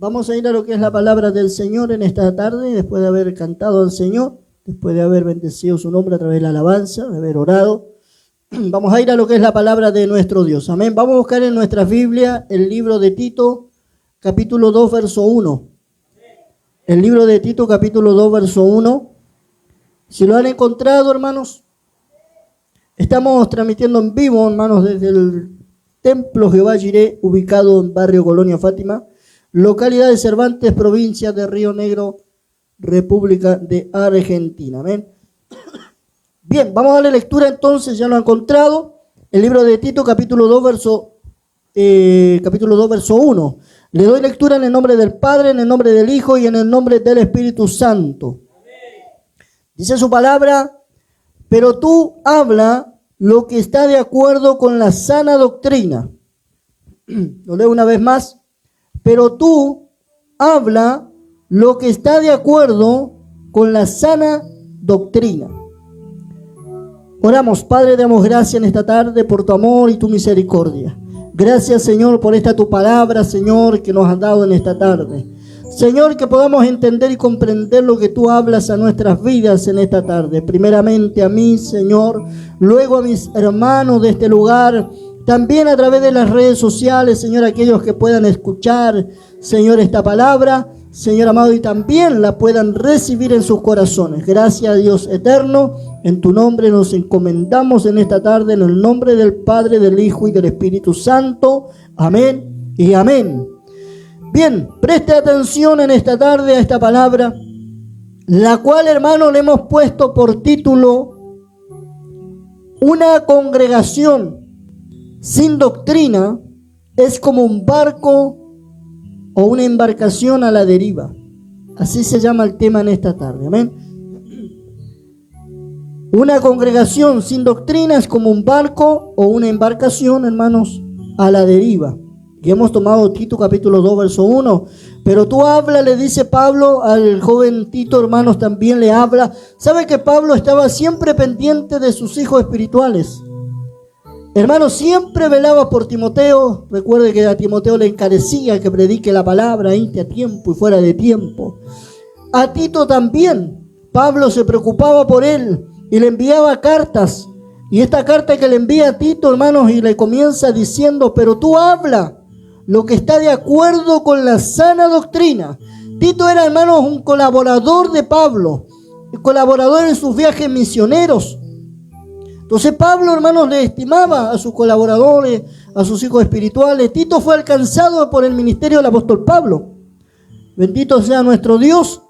Vamos a ir a lo que es la palabra del Señor en esta tarde, después de haber cantado al Señor, después de haber bendecido su nombre a través de la alabanza, de haber orado. Vamos a ir a lo que es la palabra de nuestro Dios. Amén. Vamos a buscar en nuestra Biblia el libro de Tito, capítulo 2, verso 1. El libro de Tito, capítulo 2, verso 1. Si lo han encontrado, hermanos, estamos transmitiendo en vivo, hermanos, desde el Templo Jehová Jireh, ubicado en barrio Colonia Fátima, localidad de Cervantes, provincia de Río Negro, República de Argentina. Amén. Bien, vamos a darle lectura entonces, ya lo han encontrado, el libro de Tito, capítulo 2, verso 1. Le doy lectura en el nombre del Padre, en el nombre del Hijo y en el nombre del Espíritu Santo. Dice su palabra: pero tú habla lo que está de acuerdo con la sana doctrina. Lo leo una vez más. Pero tú habla lo que está de acuerdo con la sana doctrina. Oramos. Padre, damos gracias en esta tarde por tu amor y tu misericordia. Gracias, Señor, por esta tu palabra, Señor, que nos has dado en esta tarde. Señor, que podamos entender y comprender lo que tú hablas a nuestras vidas en esta tarde. Primeramente a mí, Señor, luego a mis hermanos de este lugar, también a través de las redes sociales, Señor, aquellos que puedan escuchar, Señor, esta palabra, Señor amado, y también la puedan recibir en sus corazones. Gracias, Dios eterno, en tu nombre nos encomendamos en esta tarde, en el nombre del Padre, del Hijo y del Espíritu Santo. Amén y amén. Bien, preste atención en esta tarde a esta palabra, la cual, hermano, le hemos puesto por título: una congregación sin doctrina es como un barco o una embarcación a la deriva. Así se llama el tema en esta tarde. Amén. Una congregación sin doctrina es como un barco o una embarcación, hermanos, a la deriva. Y hemos tomado Tito capítulo 2, verso 1. Pero tú habla, le dice Pablo al joven Tito, hermanos, también le habla. ¿Sabe que Pablo estaba siempre pendiente de sus hijos espirituales? Hermano, siempre velaba por Timoteo. Recuerde que a Timoteo le encarecía que predique la palabra, a tiempo y fuera de tiempo. A Tito también. Pablo se preocupaba por él y le enviaba cartas. Y esta carta que le envía a Tito, hermanos, y le comienza diciendo: pero tú habla lo que está de acuerdo con la sana doctrina. Tito era, hermanos, un colaborador de Pablo, colaborador en sus viajes misioneros. Entonces Pablo, hermanos, le estimaba a sus colaboradores, a sus hijos espirituales. Tito fue alcanzado por el ministerio del apóstol Pablo. Bendito sea nuestro Dios,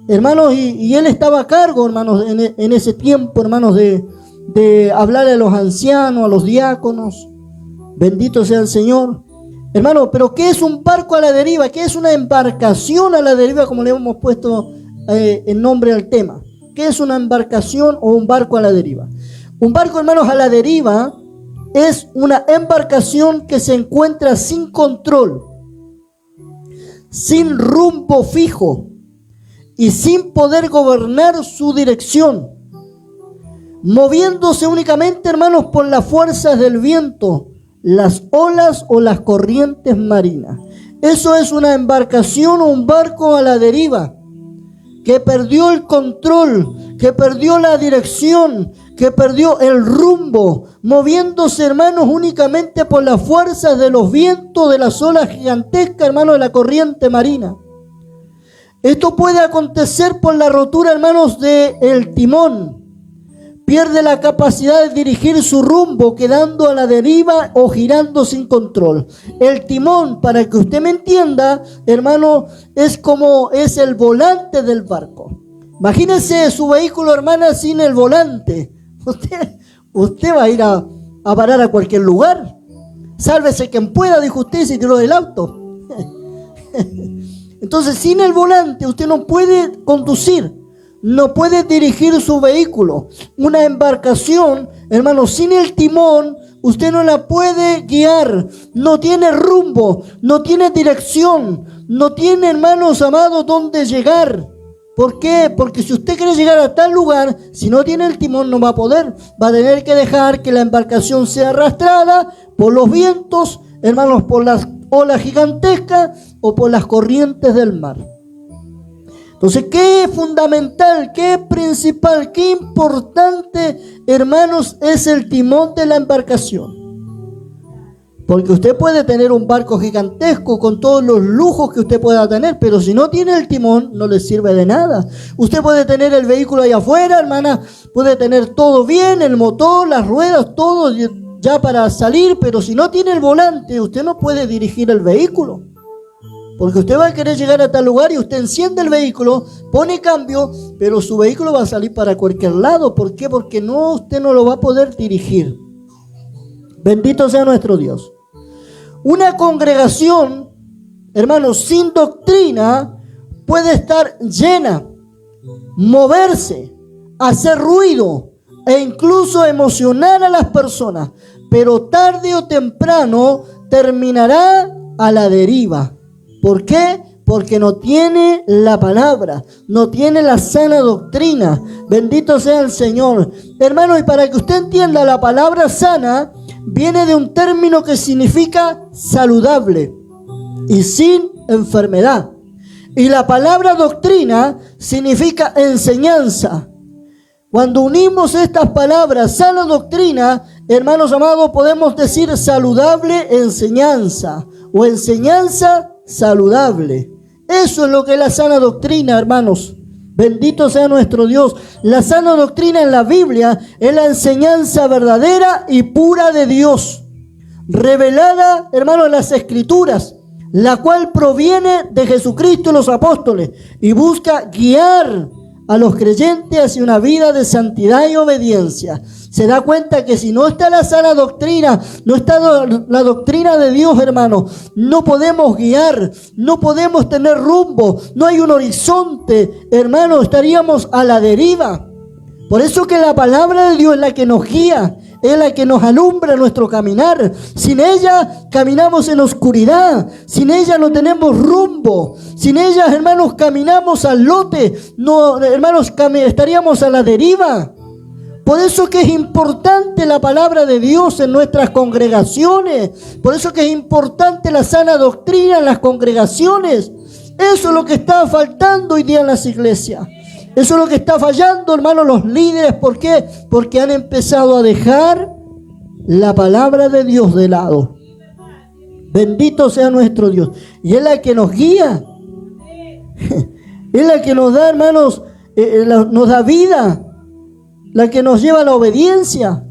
hermanos, y él estaba a cargo, hermanos, en ese tiempo, hermanos, de hablarle a los ancianos, a los diáconos. Bendito sea el Señor. Hermano, pero ¿qué es un barco a la deriva? ¿Qué es una embarcación a la deriva, como le hemos puesto en nombre al tema? ¿Qué es una embarcación o un barco a la deriva? Un barco, hermanos, a la deriva es una embarcación que se encuentra sin control, sin rumbo fijo y sin poder gobernar su dirección, moviéndose únicamente, hermanos, por las fuerzas del viento, las olas o las corrientes marinas. Eso es una embarcación o un barco a la deriva, que perdió el control, que perdió la dirección, que perdió el rumbo, moviéndose, hermanos, únicamente por las fuerzas de los vientos, de las olas gigantescas, hermanos, de la corriente marina. Esto puede acontecer por la rotura, hermanos, del timón. Pierde la capacidad de dirigir su rumbo, quedando a la deriva o girando sin control. El timón, para que usted me entienda, hermano, es como es el volante del barco. Imagínese su vehículo, hermana, sin el volante. Usted va a ir a parar a cualquier lugar. Sálvese quien pueda, dijo usted, y se tiró del auto. Entonces, sin el volante, usted no puede conducir. No puede dirigir su vehículo. Una embarcación, hermano, sin el timón, usted no la puede guiar. No tiene rumbo, no tiene dirección, no tiene, hermanos amados, dónde llegar. ¿Por qué? Porque si usted quiere llegar a tal lugar, si no tiene el timón no va a poder. Va a tener que dejar que la embarcación sea arrastrada por los vientos, hermanos, por las olas gigantescas o por las corrientes del mar. Entonces, ¿qué es fundamental, qué es principal, qué importante, hermanos, es el timón de la embarcación? Porque usted puede tener un barco gigantesco con todos los lujos que usted pueda tener, pero si no tiene el timón, no le sirve de nada. Usted puede tener el vehículo allá afuera, hermana, puede tener todo bien, el motor, las ruedas, todo ya para salir, pero si no tiene el volante, usted no puede dirigir el vehículo. Porque usted va a querer llegar a tal lugar y usted enciende el vehículo, pone cambio, pero su vehículo va a salir para cualquier lado. ¿Por qué? Porque usted no lo va a poder dirigir. Bendito sea nuestro Dios. Una congregación, hermanos, sin doctrina puede estar llena, moverse, hacer ruido e incluso emocionar a las personas, pero tarde o temprano terminará a la deriva. ¿Por qué? Porque no tiene la palabra, no tiene la sana doctrina. Bendito sea el Señor. Hermano, y para que usted entienda, la palabra sana viene de un término que significa saludable y sin enfermedad. Y la palabra doctrina significa enseñanza. Cuando unimos estas palabras, sana doctrina, hermanos amados, podemos decir saludable enseñanza o enseñanza saludable. Eso es lo que es la sana doctrina, hermanos. Bendito sea nuestro Dios. La sana doctrina en la Biblia es la enseñanza verdadera y pura de Dios, revelada, hermanos, en las Escrituras, la cual proviene de Jesucristo y los apóstoles y busca guiar a los creyentes hacia una vida de santidad y obediencia. Se da cuenta que si no está la sana doctrina, no está la doctrina de Dios, hermano, no podemos guiar, no podemos tener rumbo, no hay un horizonte, hermano, estaríamos a la deriva. Por eso que la palabra de Dios es la que nos guía, es la que nos alumbra nuestro caminar. Sin ella caminamos en oscuridad, sin ella no tenemos rumbo, sin ella, hermanos, caminamos al lote, no, hermanos, estaríamos a la deriva. Por eso que es importante la palabra de Dios en nuestras congregaciones. Por eso que es importante la sana doctrina en las congregaciones. Eso es lo que está faltando hoy día en las iglesias. Eso es lo que está fallando, hermanos, los líderes. ¿Por qué? Porque han empezado a dejar la palabra de Dios de lado. Bendito sea nuestro Dios. Y es la que nos guía. Es la que nos da, hermanos, nos da vida. La que nos lleva a la obediencia.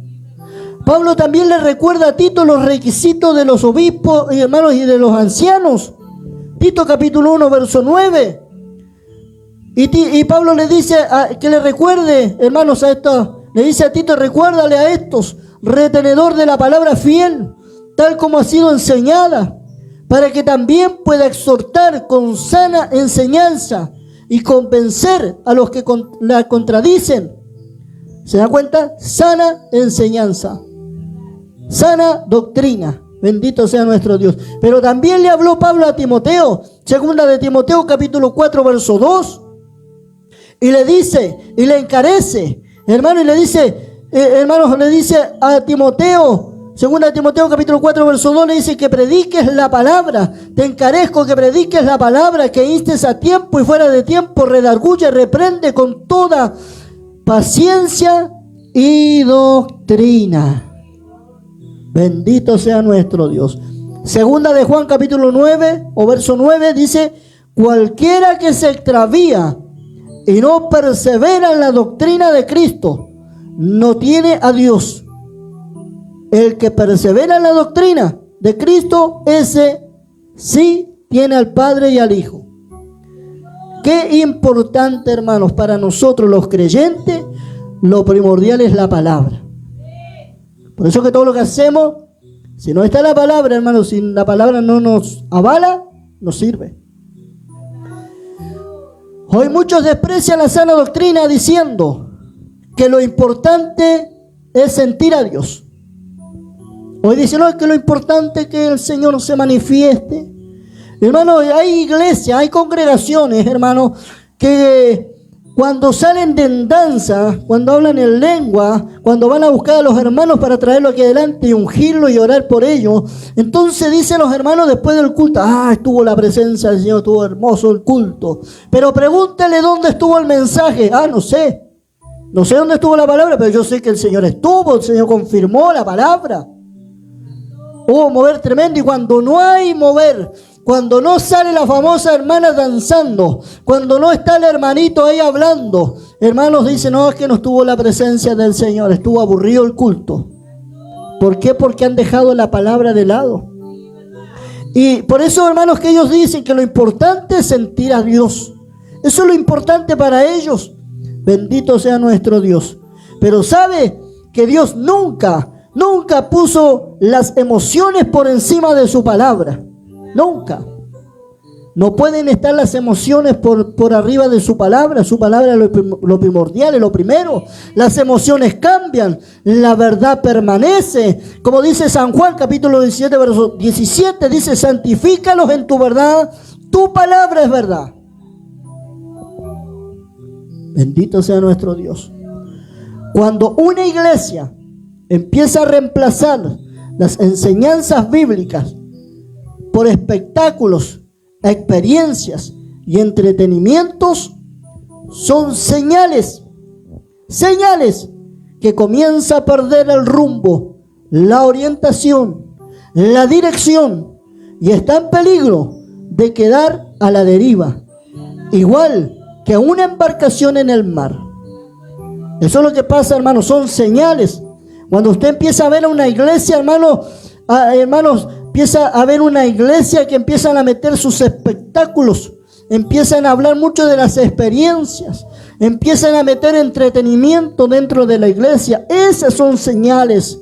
Pablo también le recuerda a Tito los requisitos de los obispos, hermanos, y de los ancianos. Tito capítulo 1, verso 9. Y Pablo le dice que le recuerde, hermanos, a estos. Le dice a Tito, recuérdale a estos, retenedor de la palabra fiel, tal como ha sido enseñada, para que también pueda exhortar con sana enseñanza y convencer a los que la contradicen. ¿Se da cuenta? Sana enseñanza, sana doctrina. Bendito sea nuestro Dios. Pero también le habló Pablo a Timoteo, segunda de Timoteo capítulo 4 verso 2, y le dice, y le encarece, hermano, y le dice, hermanos, le dice a Timoteo, segunda de Timoteo capítulo 4 verso 2, le dice que prediques la palabra. Te encarezco que prediques la palabra, que instes a tiempo y fuera de tiempo, redarguye, reprende con toda paciencia y doctrina. Bendito sea nuestro Dios. Segunda de Juan capítulo 9 o verso 9 dice, cualquiera que se extravía y no persevera en la doctrina de Cristo, no tiene a Dios. El que persevera en la doctrina de Cristo, ese sí tiene al Padre y al Hijo. Qué importante, hermanos, para nosotros los creyentes, lo primordial es la palabra. Por eso que todo lo que hacemos, si no está la palabra, hermanos, si la palabra no nos avala, no sirve. Hoy muchos desprecian la sana doctrina diciendo que lo importante es sentir a Dios. Hoy dicen que lo importante es que el Señor se manifieste. Hermanos, hay iglesias, hay congregaciones, hermanos, que cuando salen de danza, cuando hablan en lengua, cuando van a buscar a los hermanos para traerlo aquí adelante y ungirlo y orar por ellos, entonces dicen los hermanos después del culto, estuvo la presencia del Señor, estuvo hermoso el culto. Pero pregúntale dónde estuvo el mensaje. No sé. No sé dónde estuvo la palabra, pero yo sé que el Señor estuvo, el Señor confirmó la palabra. Hubo mover tremendo, y cuando no hay mover, cuando no sale la famosa hermana danzando, cuando no está el hermanito ahí hablando, hermanos dicen, no, es que no estuvo la presencia del Señor, estuvo aburrido el culto. ¿Por qué? Porque han dejado la palabra de lado. Y por eso, hermanos, que ellos dicen que lo importante es sentir a Dios. Eso es lo importante para ellos. Bendito sea nuestro Dios. Pero sabe que Dios nunca puso las emociones por encima de su palabra. Nunca. No pueden estar las emociones por arriba de su palabra. Su palabra es lo primordial, es lo primero. Las emociones cambian, la verdad permanece. Como dice San Juan, capítulo 17, verso 17, dice, santifícalos en tu verdad, tu palabra es verdad. Bendito sea nuestro Dios. Cuando una iglesia empieza a reemplazar las enseñanzas bíblicas por espectáculos, experiencias y entretenimientos, son señales que comienza a perder el rumbo, la orientación, la dirección, y está en peligro de quedar a la deriva, igual que una embarcación en el mar. Eso es lo que pasa, hermanos, son señales. Cuando usted empieza a ver una iglesia, hermanos, empieza a ver una iglesia que empiezan a meter sus espectáculos, empiezan a hablar mucho de las experiencias, empiezan a meter entretenimiento dentro de la iglesia. Esas son señales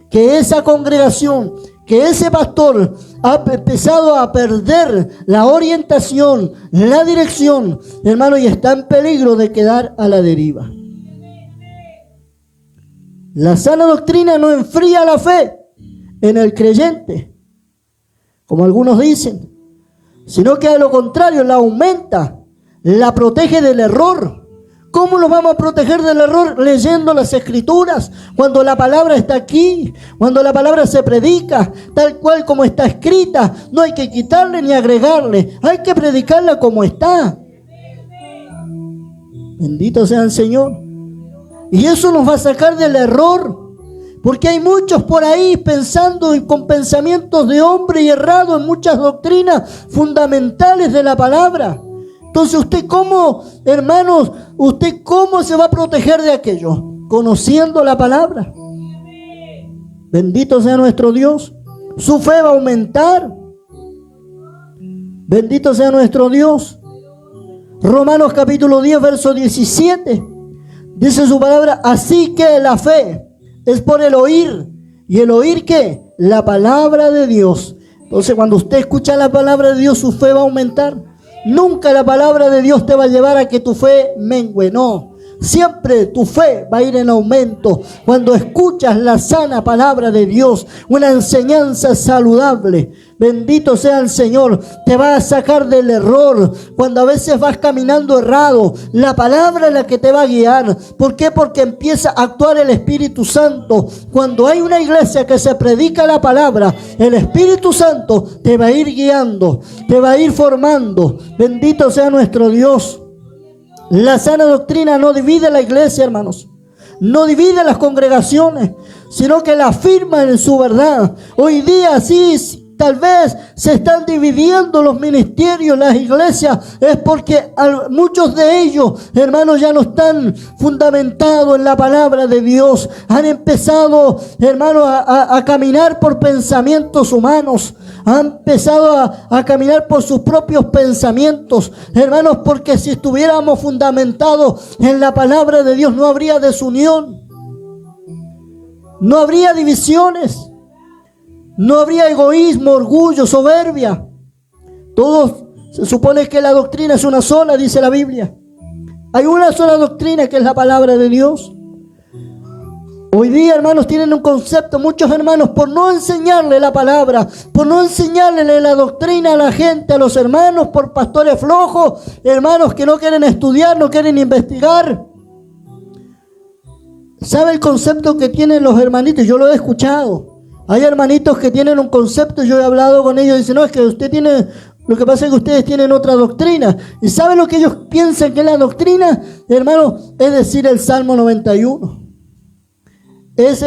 que esa congregación, que ese pastor ha empezado a perder la orientación, la dirección, hermano, y está en peligro de quedar a la deriva. La sana doctrina no enfría la fe en el creyente, como algunos dicen, sino que a lo contrario la aumenta, la protege del error. ¿Cómo nos vamos a proteger del error? Leyendo las Escrituras, cuando la palabra está aquí, cuando la palabra se predica, tal cual como está escrita. No hay que quitarle ni agregarle, hay que predicarla como está. Bendito sea el Señor. Y eso nos va a sacar del error, porque hay muchos por ahí pensando y con pensamientos de hombre y errado en muchas doctrinas fundamentales de la palabra. Entonces, ¿usted cómo, hermanos, usted cómo se va a proteger de aquello? Conociendo la palabra. Bendito sea nuestro Dios. Su fe va a aumentar. Bendito sea nuestro Dios. Romanos capítulo 10, verso 17. Dice su palabra, así que la fe es por el oír. ¿Y el oír qué? La palabra de Dios. Entonces, cuando usted escucha la palabra de Dios, su fe va a aumentar. Nunca la palabra de Dios te va a llevar a que tu fe mengue, no. Siempre tu fe va a ir en aumento cuando escuchas la sana palabra de Dios, una enseñanza saludable. Bendito sea el Señor, te va a sacar del error. Cuando a veces vas caminando errado, la palabra es la que te va a guiar. ¿Por qué? Porque empieza a actuar el Espíritu Santo. Cuando hay una iglesia que se predica la palabra, el Espíritu Santo te va a ir guiando, te va a ir formando. Bendito sea nuestro Dios. La sana doctrina no divide la iglesia, hermanos. No divide las congregaciones, sino que la afirma en su verdad. Hoy día sí, tal vez se están dividiendo los ministerios, las iglesias, es porque muchos de ellos, hermanos, ya no están fundamentados en la palabra de Dios. Han empezado, hermanos, a caminar por pensamientos humanos. Han empezado a caminar por sus propios pensamientos, hermanos, porque si estuviéramos fundamentados en la palabra de Dios no habría desunión, no habría divisiones, no habría egoísmo, orgullo, soberbia. Todos, se supone que la doctrina es una sola, dice la Biblia. Hay una sola doctrina que es la palabra de Dios. Hoy día, hermanos, tienen un concepto, muchos hermanos, por no enseñarle la palabra, por no enseñarle la doctrina a la gente, a los hermanos, por pastores flojos, hermanos que no quieren estudiar, no quieren investigar. ¿Sabe el concepto que tienen los hermanitos? Yo lo he escuchado. Hay hermanitos que tienen un concepto, yo he hablado con ellos y dicen, no, es que usted tiene, lo que pasa es que ustedes tienen otra doctrina. ¿Y sabe lo que ellos piensan que es la doctrina? Hermano, es decir, el Salmo 91. Es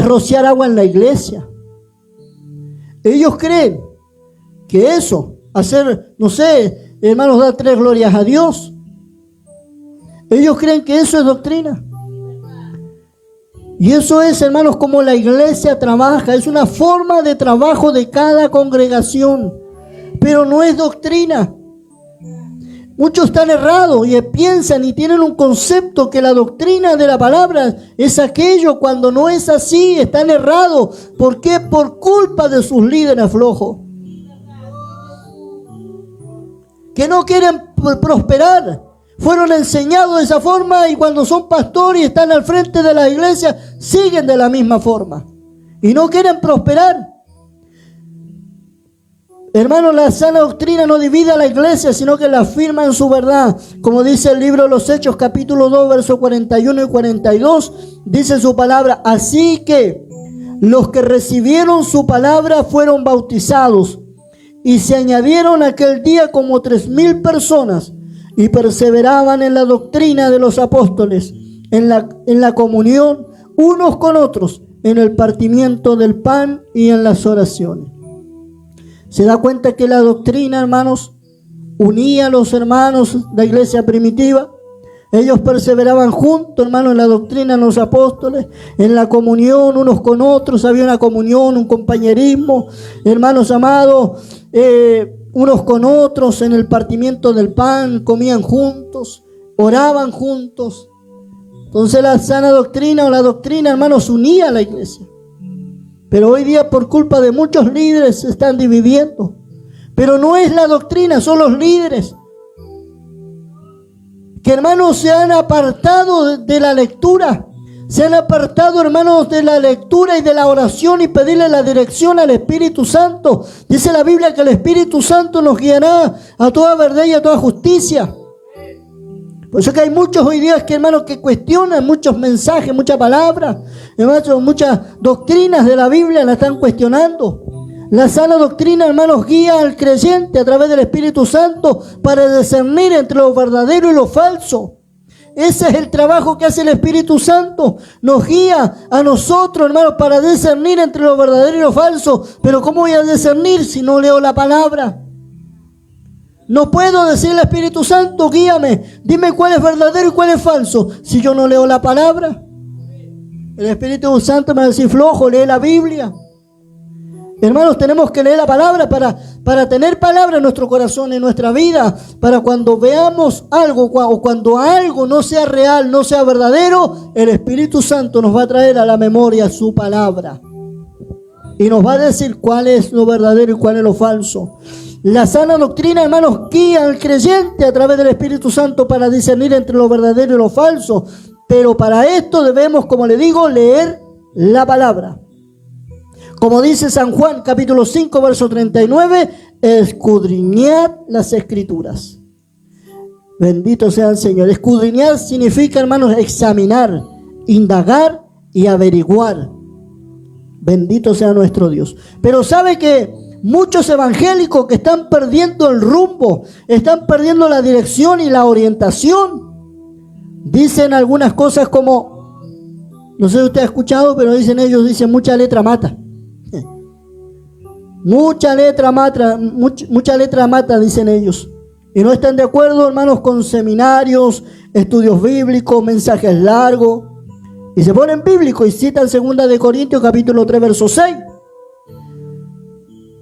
rociar agua en la iglesia. Ellos creen que eso, hacer, no sé, hermanos, dar 3 glorias a Dios. Ellos creen que eso es doctrina. Y eso es, hermanos, como la iglesia trabaja. Es una forma de trabajo de cada congregación. Pero no es doctrina. Muchos están errados y piensan y tienen un concepto que la doctrina de la palabra es aquello, cuando no es así. Están errados. ¿Por qué? Por culpa de sus líderes flojos, que no quieren prosperar. Fueron enseñados de esa forma y cuando son pastores y están al frente de la iglesia, siguen de la misma forma y no quieren prosperar. Hermano, la sana doctrina no divide a la iglesia, sino que la afirma en su verdad. Como dice el libro de los Hechos, capítulo 2, versos 41 y 42, dice su palabra: así que los que recibieron su palabra fueron bautizados, y se añadieron aquel día como 3,000 personas, y perseveraban en la doctrina de los apóstoles, en la comunión unos con otros, en el partimiento del pan y en las oraciones. ¿Se da cuenta que la doctrina, hermanos, unía a los hermanos de la iglesia primitiva? Ellos perseveraban juntos, hermanos, en la doctrina de los apóstoles, en la comunión unos con otros. Había una comunión, un compañerismo, hermanos amados, unos con otros, en el partimiento del pan, comían juntos, oraban juntos. Entonces la sana doctrina o la doctrina, hermanos, unía a la iglesia. Pero hoy día, por culpa de muchos líderes, se están dividiendo. Pero no es la doctrina, son los líderes que, hermanos, se han apartado de la lectura. Se han apartado, hermanos, de la lectura y de la oración y pedirle la dirección al Espíritu Santo. Dice la Biblia que el Espíritu Santo nos guiará a toda verdad y a toda justicia. Por eso que hay muchos hoy día que, hermanos, que cuestionan muchos mensajes, muchas palabras, hermanos, muchas doctrinas de la Biblia la están cuestionando. La sana doctrina, hermanos, guía al creyente a través del Espíritu Santo para discernir entre lo verdadero y lo falso. Ese es el trabajo que hace el Espíritu Santo. Nos guía a nosotros, hermanos, para discernir entre lo verdadero y lo falso. Pero ¿cómo voy a discernir si no leo la palabra? No puedo decirle al Espíritu Santo, guíame, dime cuál es verdadero y cuál es falso, si yo no leo la palabra. El Espíritu Santo me va a decir, flojo, lee la Biblia. Hermanos, tenemos que leer la palabra para tener palabra en nuestro corazón, en nuestra vida, para cuando veamos algo o cuando algo no sea real, no sea verdadero, el Espíritu Santo nos va a traer a la memoria su palabra y nos va a decir cuál es lo verdadero y cuál es lo falso. La sana doctrina, hermanos, guía al creyente a través del Espíritu Santo para discernir entre lo verdadero y lo falso. Pero para esto debemos, como le digo, leer la palabra. Como dice San Juan, capítulo 5, verso 39, escudriñad las Escrituras. Bendito sea el Señor. Escudriñar significa, hermanos, examinar, indagar y averiguar. Bendito sea nuestro Dios. Pero ¿sabe que muchos evangélicos que están perdiendo el rumbo, están perdiendo la dirección y la orientación? Dicen algunas cosas como, no sé si usted ha escuchado, pero dicen mucha letra mata. Mucha letra mata, dicen ellos. Y no están de acuerdo, hermanos, con seminarios, estudios bíblicos, mensajes largos. Y se ponen bíblicos y citan 2 de Corintios capítulo 3, verso 6.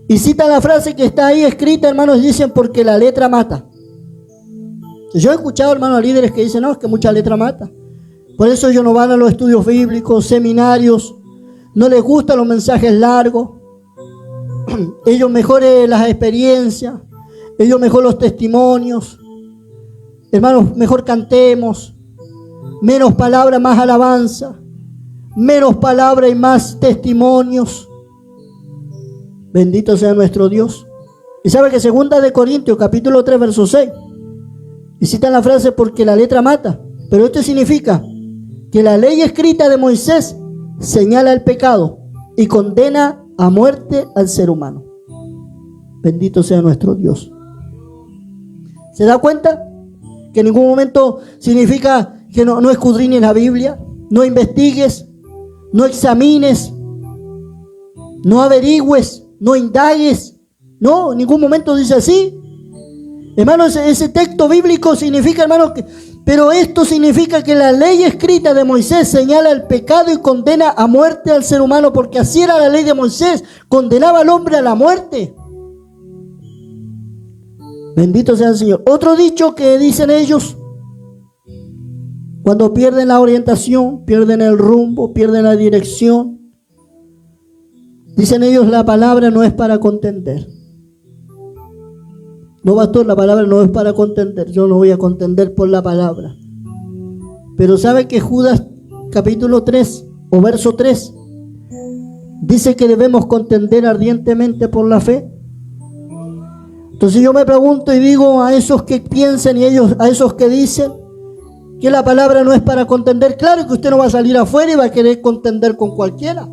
Y citan la frase que está ahí escrita, hermanos, y dicen porque la letra mata. Yo he escuchado, hermanos, a líderes que dicen, no, es que mucha letra mata. Por eso ellos no van a los estudios bíblicos, seminarios, no les gustan los mensajes largos. Ellos mejor las experiencias, ellos mejor los testimonios. Hermanos, mejor cantemos, menos palabras, más alabanza. menos palabra y más testimonios. Bendito sea nuestro Dios. Y sabe que 2 de Corintios capítulo 3 verso 6, y citan la frase porque la letra mata, pero esto significa que la ley escrita de Moisés señala el pecado y condena a muerte al ser humano. Bendito sea nuestro Dios. ¿Se da cuenta? Que en ningún momento significa que no escudriñes la Biblia, no investigues, no examines, no averigües, no indagues. No, en ningún momento dice así. Hermanos, ese texto bíblico significa, hermanos, pero esto significa que la ley escrita de Moisés señala el pecado y condena a muerte al ser humano, porque así era la ley de Moisés, condenaba al hombre a la muerte. Bendito sea el Señor. Otro dicho que dicen ellos, cuando pierden la orientación, pierden el rumbo, pierden la dirección, dicen ellos, la palabra no es para contender. No, pastor, la palabra no es para contender. Yo no voy a contender por la palabra. Pero ¿sabe que Judas capítulo 3 o verso 3 dice que debemos contender ardientemente por la fe? Entonces yo me pregunto y digo a esos que piensan y a esos que dicen que la palabra no es para contender, claro que usted no va a salir afuera y va a querer contender con cualquiera.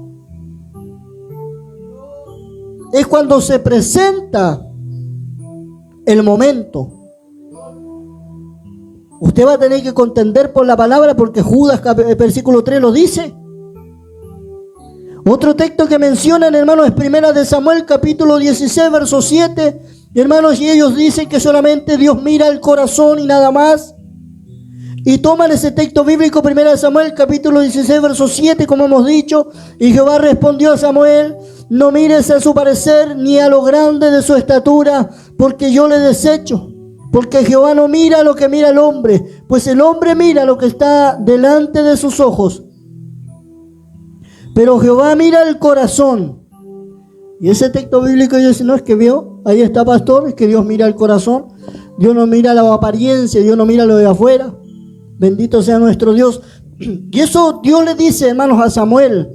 Es cuando se presenta el momento. Usted va a tener que contender por la palabra, porque Judas versículo 3 lo dice. Otro texto que mencionan, hermanos, es 1 de Samuel capítulo 16 verso 7. Hermanos, y ellos dicen que solamente Dios mira el corazón y nada más. Y toman ese texto bíblico, 1 de Samuel capítulo 16 verso 7, como hemos dicho. Y Jehová respondió a Samuel: no mires a su parecer ni a lo grande de su estatura, porque yo le desecho. Porque Jehová no mira lo que mira el hombre, pues el hombre mira lo que está delante de sus ojos, pero Jehová mira el corazón. Y ese texto bíblico ellos dicen, no, es que vio, ahí está, pastor, es que Dios mira el corazón. Dios no mira la apariencia, Dios no mira lo de afuera. Bendito sea nuestro Dios. Y eso Dios le dice, hermanos, a Samuel,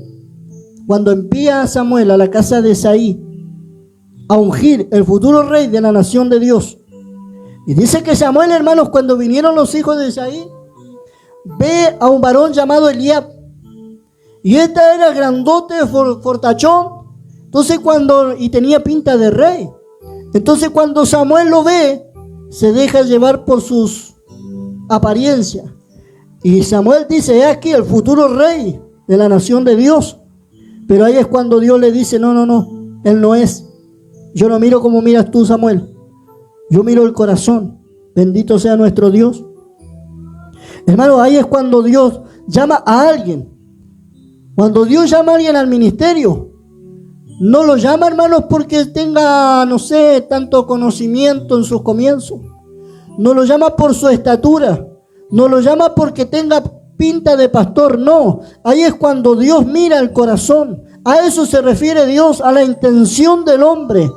cuando envía a Samuel a la casa de Isaí a ungir el futuro rey de la nación de Dios. Y dice que Samuel, hermanos, cuando vinieron los hijos de Isaí, ve a un varón llamado Eliab. Y este era grandote, fortachón. Entonces y tenía pinta de rey. Entonces cuando Samuel lo ve, se deja llevar por sus apariencias. Y Samuel dice, he aquí el futuro rey de la nación de Dios. Pero ahí es cuando Dios le dice, no, él no es. Yo no miro como miras tú, Samuel. Yo miro el corazón. Bendito sea nuestro Dios. Hermano, ahí es cuando Dios llama a alguien. Cuando Dios llama a alguien al ministerio, no lo llama, hermanos, porque tenga, no sé, tanto conocimiento en sus comienzos. No lo llama por su estatura. No lo llama porque tenga pinta de pastor. No, ahí es cuando Dios mira el corazón. A eso se refiere Dios, a la intención del hombre.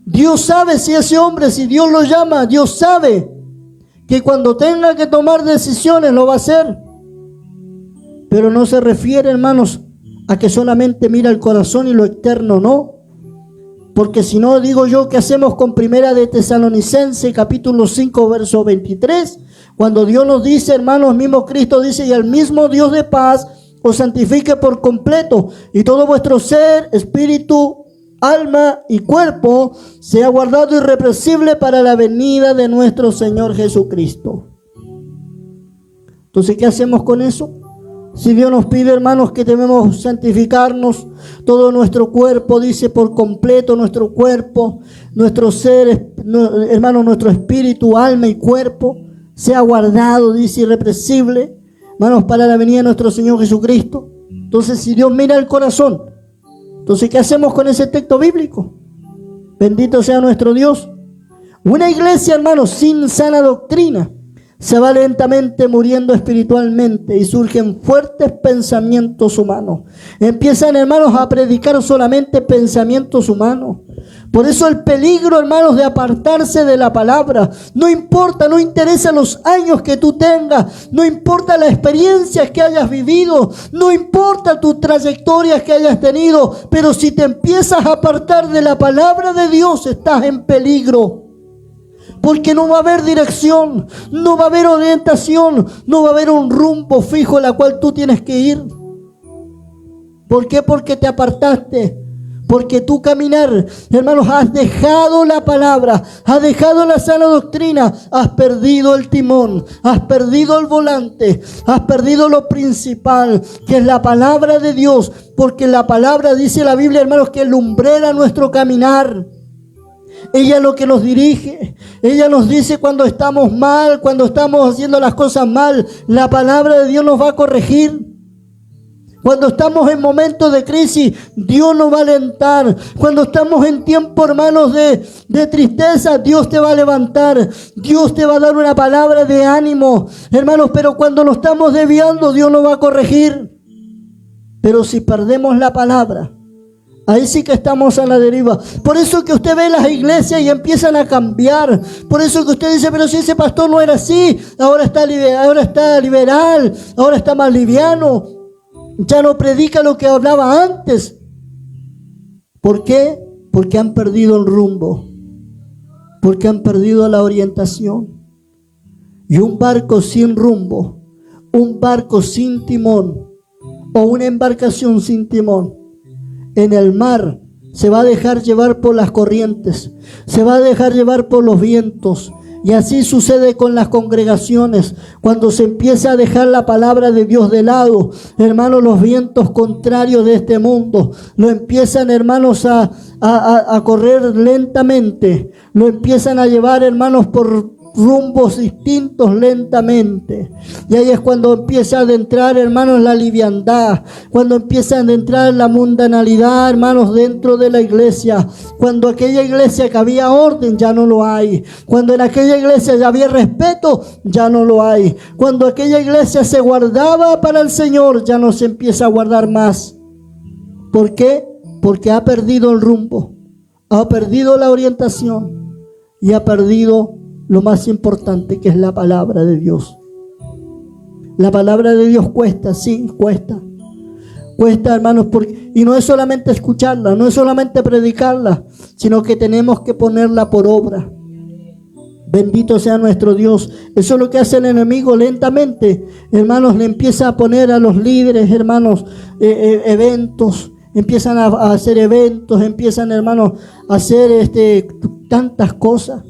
Dios sabe si ese hombre, si Dios lo llama, Dios sabe que cuando tenga que tomar decisiones lo va a hacer. Pero no se refiere, hermanos, a que solamente mira el corazón y lo externo no. Porque si no, digo yo, ¿qué hacemos con 1 de Tesalonicenses capítulo 5 verso 23? Cuando Dios nos dice, hermanos, mismo Cristo dice, y el mismo Dios de paz os santifique por completo, y todo vuestro ser, espíritu, alma y cuerpo sea guardado irreprensible para la venida de nuestro Señor Jesucristo. Entonces, ¿qué hacemos con eso? Si Dios nos pide, hermanos, que debemos santificarnos, todo nuestro cuerpo, dice, por completo nuestro cuerpo, nuestro ser, hermanos, nuestro espíritu, alma y cuerpo, sea guardado, dice, irreprensible, hermanos, para la venida de nuestro Señor Jesucristo. Entonces, si Dios mira el corazón, entonces, ¿qué hacemos con ese texto bíblico? Bendito sea nuestro Dios. Una iglesia, hermanos, sin sana doctrina, se va lentamente muriendo espiritualmente y surgen fuertes pensamientos humanos. Empiezan, hermanos, a predicar solamente pensamientos humanos. Por eso el peligro, hermanos, de apartarse de la palabra. No importa, no interesa los años que tú tengas, no importa las experiencias que hayas vivido, no importa tus trayectorias que hayas tenido, pero si te empiezas a apartar de la palabra de Dios, estás en peligro. Porque no va a haber dirección, no va a haber orientación, no va a haber un rumbo fijo en el cual tú tienes que ir. ¿Por qué? Porque te apartaste. Porque tú caminar, hermanos, has dejado la palabra, has dejado la sana doctrina, has perdido el timón, has perdido el volante, has perdido lo principal, que es la palabra de Dios. Porque la palabra, dice la Biblia, hermanos, que lumbrera nuestro caminar. Ella es lo que nos dirige. Ella nos dice cuando estamos mal, cuando estamos haciendo las cosas mal. La palabra de Dios nos va a corregir. Cuando estamos en momentos de crisis, Dios nos va a alentar. Cuando estamos en tiempo, hermanos, de tristeza, Dios te va a levantar. Dios te va a dar una palabra de ánimo, hermanos. Pero cuando nos estamos desviando, Dios nos va a corregir. Pero si perdemos la palabra, ahí sí que estamos a la deriva. Por eso que usted ve las iglesias y empiezan a cambiar. Por eso que usted dice, pero si ese pastor no era así, ahora está liberal, ahora está más liviano. Ya no predica lo que hablaba antes. ¿Por qué? Porque han perdido el rumbo. Porque han perdido la orientación. Y un barco sin rumbo, un barco sin timón, o una embarcación sin timón, en el mar se va a dejar llevar por las corrientes, se va a dejar llevar por los vientos. Y así sucede con las congregaciones. Cuando se empieza a dejar la palabra de Dios de lado, hermanos, los vientos contrarios de este mundo lo empiezan, hermanos, a correr lentamente. Lo empiezan a llevar, hermanos, por rumbos distintos lentamente. Y ahí es cuando empieza a adentrar, hermanos, la liviandad, cuando empieza a adentrar la mundanalidad, hermanos, dentro de la iglesia. Cuando aquella iglesia que había orden, ya no lo hay. Cuando en aquella iglesia ya había respeto, ya no lo hay. Cuando aquella iglesia se guardaba para el Señor, ya no se empieza a guardar más. ¿Por qué? Porque ha perdido el rumbo, ha perdido la orientación y ha perdido lo más importante, que es la palabra de Dios. La palabra de Dios cuesta, sí, cuesta. Cuesta, hermanos, y no es solamente escucharla, no es solamente predicarla, sino que tenemos que ponerla por obra. Bendito sea nuestro Dios. Eso es lo que hace el enemigo lentamente. Hermanos, le empieza a poner a los líderes, hermanos, eventos. Empiezan a hacer eventos, empiezan, hermanos, a hacer tantas cosas.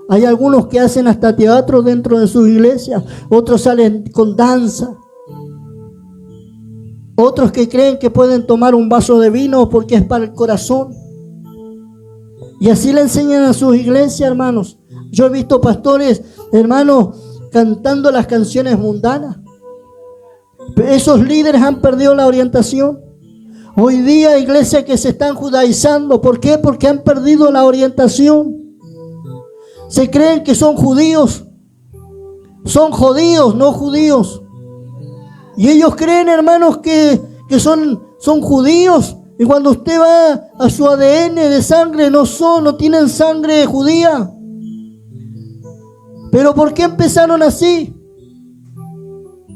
Hay algunos que hacen hasta teatro dentro de sus iglesias. Otros salen con danza. Otros que creen que pueden tomar un vaso de vino porque es para el corazón. Y así le enseñan a sus iglesias, hermanos. Yo he visto pastores, hermanos, cantando las canciones mundanas. Esos líderes han perdido la orientación. Hoy día iglesias que se están judaizando. ¿Por qué? Porque han perdido la orientación. Se creen que son judíos. Son judíos, no judíos. Y ellos creen, hermanos, que son judíos. Y cuando usted va a su ADN de sangre, no tienen sangre judía. ¿Pero por qué empezaron así?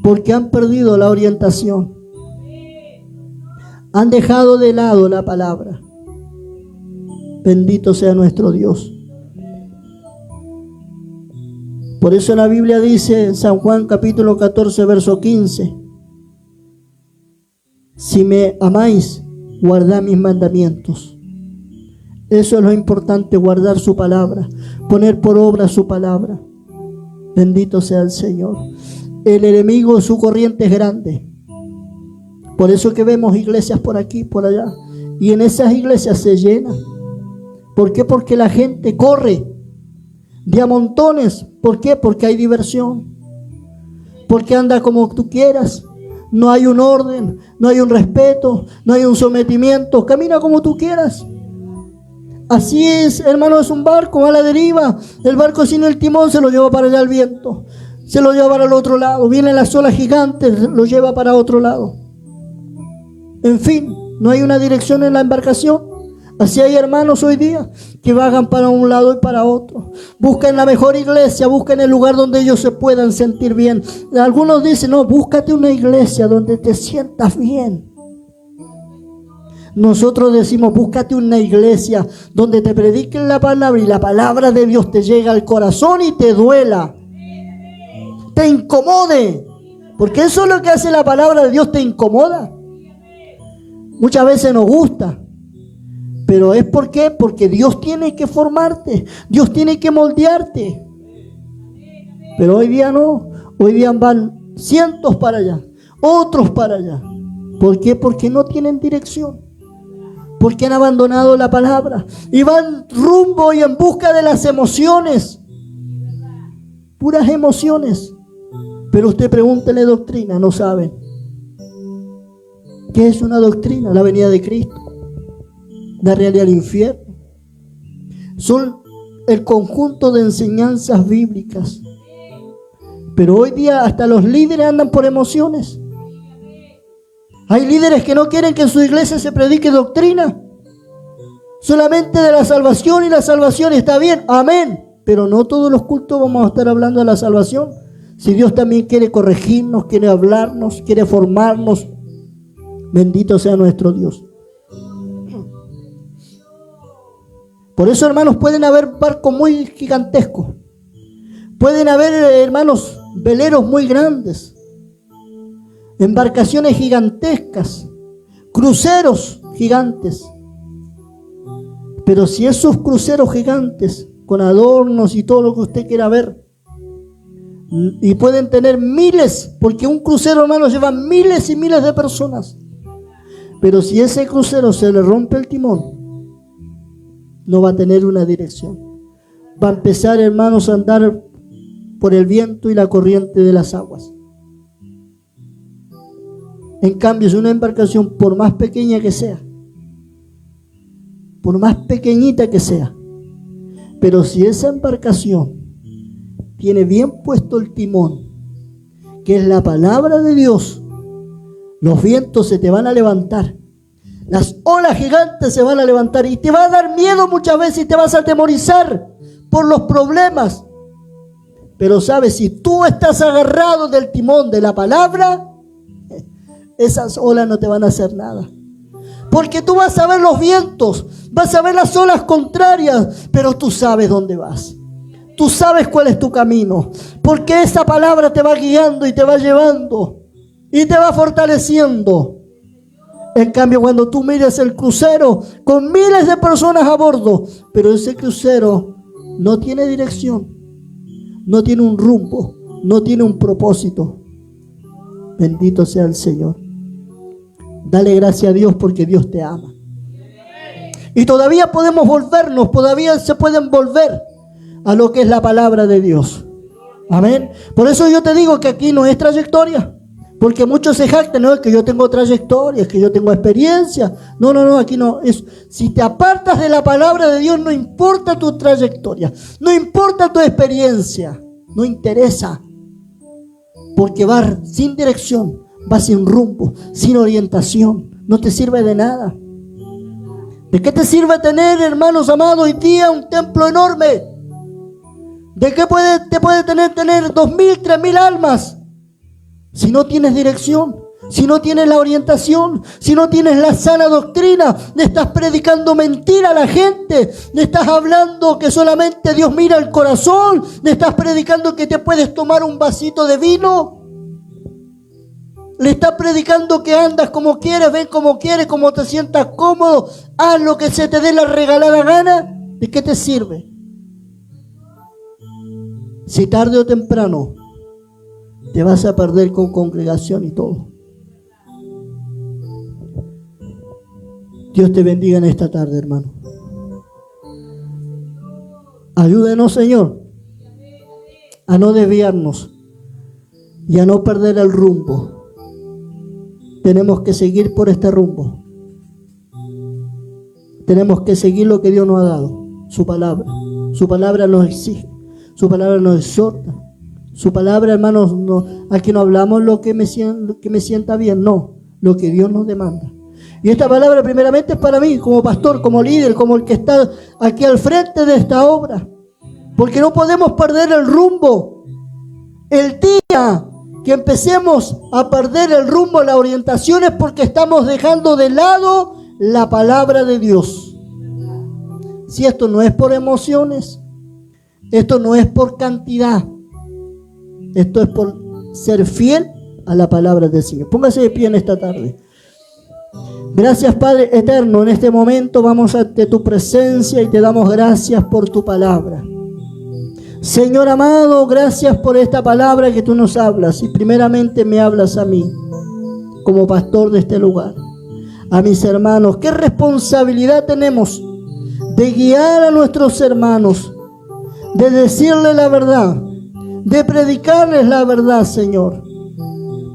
Porque han perdido la orientación. Han dejado de lado la palabra. Bendito sea nuestro Dios. Por eso la Biblia dice en San Juan capítulo 14, verso 15: si me amáis, guardad mis mandamientos. Eso es lo importante, guardar su palabra, poner por obra su palabra. Bendito sea el Señor. El enemigo, su corriente es grande. Por eso que vemos iglesias por aquí, por allá. Y en esas iglesias se llenan. ¿Por qué? Porque la gente corre de a montones. ¿Por qué? Porque hay diversión. Porque anda como tú quieras. No hay un orden, no hay un respeto, no hay un sometimiento. Camina como tú quieras. Así es, hermano, es un barco a la deriva. El barco sin el timón se lo lleva para allá el viento. Se lo lleva para el otro lado. Vienen las olas gigantes, lo lleva para otro lado. En fin, no hay una dirección en la embarcación. Así hay hermanos hoy día que vagan para un lado y para otro. Buscan la mejor iglesia, buscan el lugar donde ellos se puedan sentir bien. Algunos dicen, no, búscate una iglesia donde te sientas bien. Nosotros decimos, búscate una iglesia donde te prediquen la palabra y la palabra de Dios te llega al corazón y te duela, te incomode. Porque eso es lo que hace la palabra de Dios, te incomoda. Muchas veces nos gusta. Pero es ¿por qué? Porque Dios tiene que formarte, Dios tiene que moldearte. Pero hoy día no, hoy día van cientos para allá, otros para allá. ¿Por qué? Porque no tienen dirección, porque han abandonado la palabra y van rumbo y en busca de las emociones, puras emociones. Pero usted pregúntele doctrina, no saben. ¿Qué es una doctrina? La venida de Cristo, la realidad del infierno. Son el conjunto de enseñanzas bíblicas. Pero hoy día hasta los líderes andan por emociones. Hay líderes que no quieren que en su iglesia se predique doctrina. Solamente de la salvación, y la salvación está bien, amén. Pero no todos los cultos vamos a estar hablando de la salvación. Si Dios también quiere corregirnos, quiere hablarnos, quiere formarnos, bendito sea nuestro Dios. Por eso, hermanos, pueden haber barcos muy gigantescos. Pueden haber, hermanos, veleros muy grandes. Embarcaciones gigantescas. Cruceros gigantes. Pero si esos cruceros gigantes, con adornos y todo lo que usted quiera ver, y pueden tener miles, porque un crucero, hermanos, lleva miles y miles de personas. Pero si ese crucero se le rompe el timón, no va a tener una dirección. Va a empezar, hermanos, a andar por el viento y la corriente de las aguas. En cambio, si una embarcación, por más pequeña que sea, por más pequeñita que sea, pero si esa embarcación tiene bien puesto el timón, que es la palabra de Dios, los vientos se te van a levantar. Las olas gigantes se van a levantar y te va a dar miedo muchas veces y te vas a atemorizar por los problemas. Pero sabes, si tú estás agarrado del timón de la palabra, esas olas no te van a hacer nada. Porque tú vas a ver los vientos, vas a ver las olas contrarias, pero tú sabes dónde vas. Tú sabes cuál es tu camino, porque esa palabra te va guiando y te va llevando y te va fortaleciendo. En cambio, cuando tú mires el crucero con miles de personas a bordo, pero ese crucero no tiene dirección, no tiene un rumbo, no tiene un propósito. Bendito sea el Señor. Dale gracias a Dios porque Dios te ama. Y todavía podemos volvernos, todavía se pueden volver a lo que es la palabra de Dios. Amén. Por eso yo te digo que aquí no es trayectoria. Porque muchos se jactan, no, es que yo tengo trayectoria, es que yo tengo experiencia. No, aquí no. Si te apartas de la palabra de Dios, no importa tu trayectoria, no importa tu experiencia, no interesa. Porque vas sin dirección, vas sin rumbo, sin orientación, no te sirve de nada. ¿De qué te sirve tener, hermanos amados, hoy día un templo enorme? ¿De qué te puede tener 2.000, 3.000 almas? Si no tienes dirección, si no tienes la orientación, si no tienes la sana doctrina, le estás predicando mentira a la gente, le estás hablando que solamente Dios mira el corazón, le estás predicando que te puedes tomar un vasito de vino, le estás predicando que andas como quieres, ven como quieres, como te sientas cómodo, haz lo que se te dé la regalada gana. ¿De qué te sirve? Si tarde o temprano te vas a perder con congregación y todo. Dios te bendiga en esta tarde, hermano. Ayúdenos, Señor, a no desviarnos y a no perder el rumbo. Tenemos que seguir por este rumbo. Tenemos que seguir lo que Dios nos ha dado, su palabra. Su palabra nos exige, su palabra nos exhorta. Su palabra, hermanos, no, aquí no hablamos lo que me sienta bien, no, lo que Dios nos demanda. Y esta palabra primeramente es para mí, como pastor, como líder, como el que está aquí al frente de esta obra. Porque no podemos perder el rumbo. El día que empecemos a perder el rumbo, la orientación, es porque estamos dejando de lado la palabra de Dios. Si esto no es por emociones, esto no es por cantidad, esto es por ser fiel a la palabra del Señor. Póngase de pie en esta tarde. Gracias, Padre eterno. En este momento vamos ante tu presencia y te damos gracias por tu palabra. Señor amado, gracias por esta palabra que tú nos hablas. Y primeramente me hablas a mí, como pastor de este lugar. A mis hermanos, qué responsabilidad tenemos de guiar a nuestros hermanos, de decirles la verdad, de predicarles la verdad, Señor.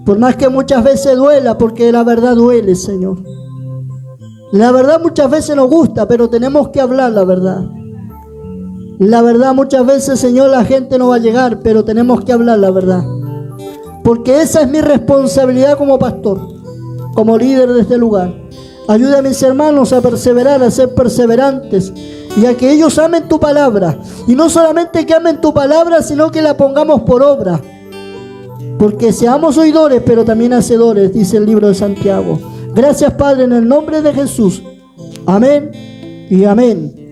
Por más que muchas veces duela, porque la verdad duele, Señor. La verdad muchas veces nos gusta, pero tenemos que hablar la verdad. La verdad muchas veces, Señor, la gente no va a llegar, pero tenemos que hablar la verdad. Porque esa es mi responsabilidad como pastor, como líder de este lugar. Ayuda a mis hermanos a perseverar, a ser perseverantes y a que ellos amen tu palabra. Y no solamente que amen tu palabra, sino que la pongamos por obra. Porque seamos oidores, pero también hacedores, dice el libro de Santiago. Gracias, Padre, en el nombre de Jesús. Amén y amén.